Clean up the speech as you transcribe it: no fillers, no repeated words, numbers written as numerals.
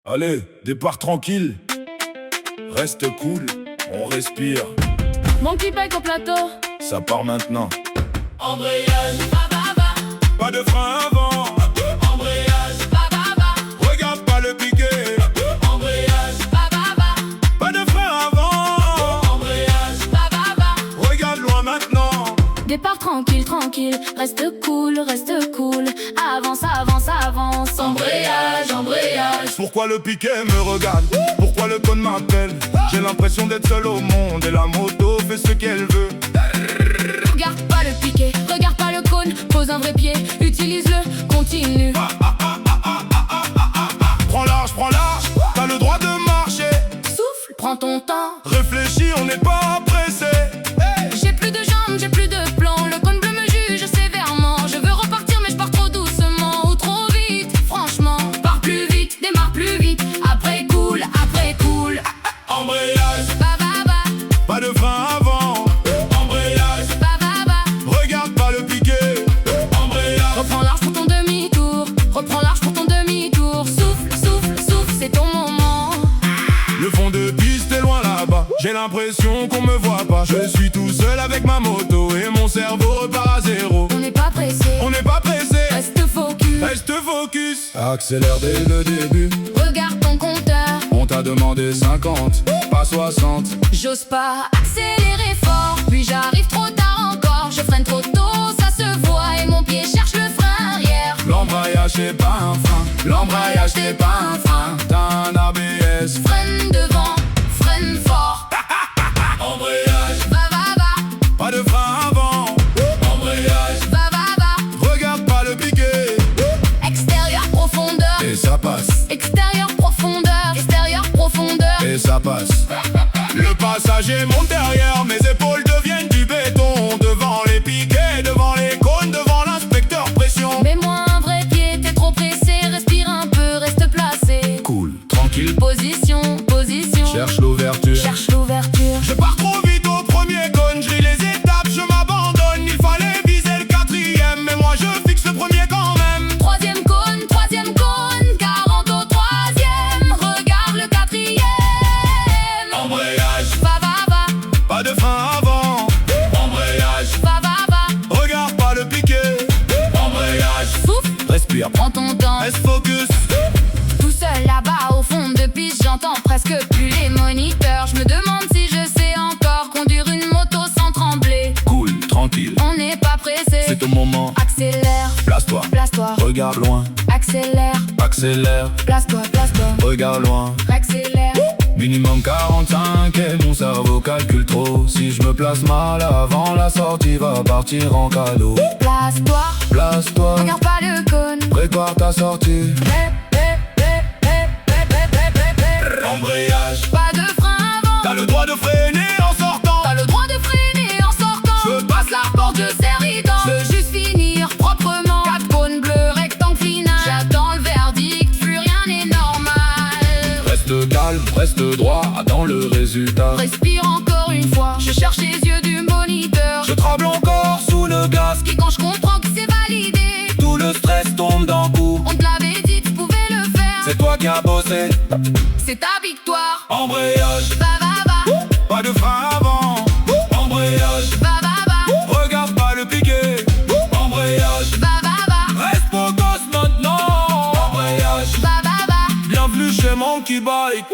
Allez, départ tranquille. Reste cool, on respire. Mon petit bec au plateau. Ça part maintenant. Embrayage, Pas de frein avant. embrayage, Regarde pas le piqué. embrayage, Pas de frein avant. embrayage, Regarde loin maintenant. Départ tranquille, tranquille, reste cool, avance, avance, avance. Embrayage, embrayage. Pourquoi le piquet me regarde? Pourquoi le con m'appelle? J'ai l'impression d'être seul au monde et la moto fait ce qu'elle veut. Regarde pas le piquet, regarde pas le cône, pose un vrai pied, utilise-le, continue. Prends large, t'as le droit de marcher. Souffle, prends ton temps. Réfléchis, on n'est pas pressé. J'ai plus de jambes, j'ai plus de plan. Le cône bleu me juge sévèrement. Je veux repartir mais je pars trop doucement ou trop vite. Franchement, pars plus vite, démarre plus vite. Après cool, après cool. Embrayage, pas de frein avant. Embrayage, regarde pas le piquet. Embrayage, Reprends large pour ton demi-tour. Reprends large pour ton demi-tour. Souffle, souffle, souffle, c'est ton moment. le fond de piste est loin là-bas. J'ai l'impression qu'on me voit pas. Je suis tout seul avec ma moto et mon cerveau repart à zéro. On n'est pas pressé, On n'est pas pressé, reste focus. reste focus. Accélère dès le début. Regarde ton compteur. On t'a demandé 50, pas 60. J'ose pas accélérer fort, puis j'arrive trop tard encore. Je freine trop tôt, ça se voit, et mon pied cherche le frein arrière. L'embrayage c'est pas un frein. L'embrayage c'est pas un frein. T'as un ABS. Freine devant, freine fort. Embrayage, pas de frein avant. Embrayage, regarde pas le piquet. Extérieur profondeur, Et ça passe, extérieur profondeur, extérieur profondeur. et ça passe. Le passager monte derrière, mes épaules deviennent du béton. Devant les piquets, devant les cônes, devant l'inspecteur pression. Mets-moi un vrai pied, t'es trop pressé, respire un peu, reste placé. Cool, tranquille, Position, position, cherche l'ouverture. cherche l'ouverture. Je pars trop vite au premier cône, je grille les étapes, je m'abandonne. Il fallait viser le quatrième, mais moi je fixe le premier quand même. Troisième cône, 40 au troisième. Regarde le quatrième. Embrayage, pas de frein avant. Embrayage, regarde pas le piquet. Embrayage, Souffle, respire, prends ton temps. reste focus. Tout seul là-bas au fond de piste, j'entends presque plus les moniteurs. Je me demande si je sais encore conduire une moto sans trembler. Cool, tranquille, On n'est pas pressé. c'est ton moment. Accélère, Place-toi, place-toi. regarde loin. Accélère, Accélère, place-toi, place-toi. regarde loin. Accélère. Minimum 45 et mon cerveau calcule trop. Si je me place mal avant, la sortie va partir en cadeau. Place-toi, Place-toi, regarde pas le cône. prépare ta sortie. Embrayage, Pas de frein avant. t'as le droit de freiner en sortant. T'as le droit de freiner en sortant. Je passe la porte, Je serre les dents. Je veux juste finir proprement. 4 cônes bleus, rectangle final. J'attends le verdict, plus rien n'est normal. Reste calme, reste droit, attends le résultat. Respire encore une fois. Je cherche les yeux du moniteur. Je tremble encore sous le gaz. Et quand je comprends que c'est validé, Tout le stress tombe d'un coup. on te l'avait dit, tu pouvais le faire. C'est toi qui as bossé. C'est ta victoire. Embrayage, Va, pas de frein avant. Embrayage, regarde pas le piquet. Embrayage, reste focus maintenant. Embrayage, bienvenue chez Monkey Bike.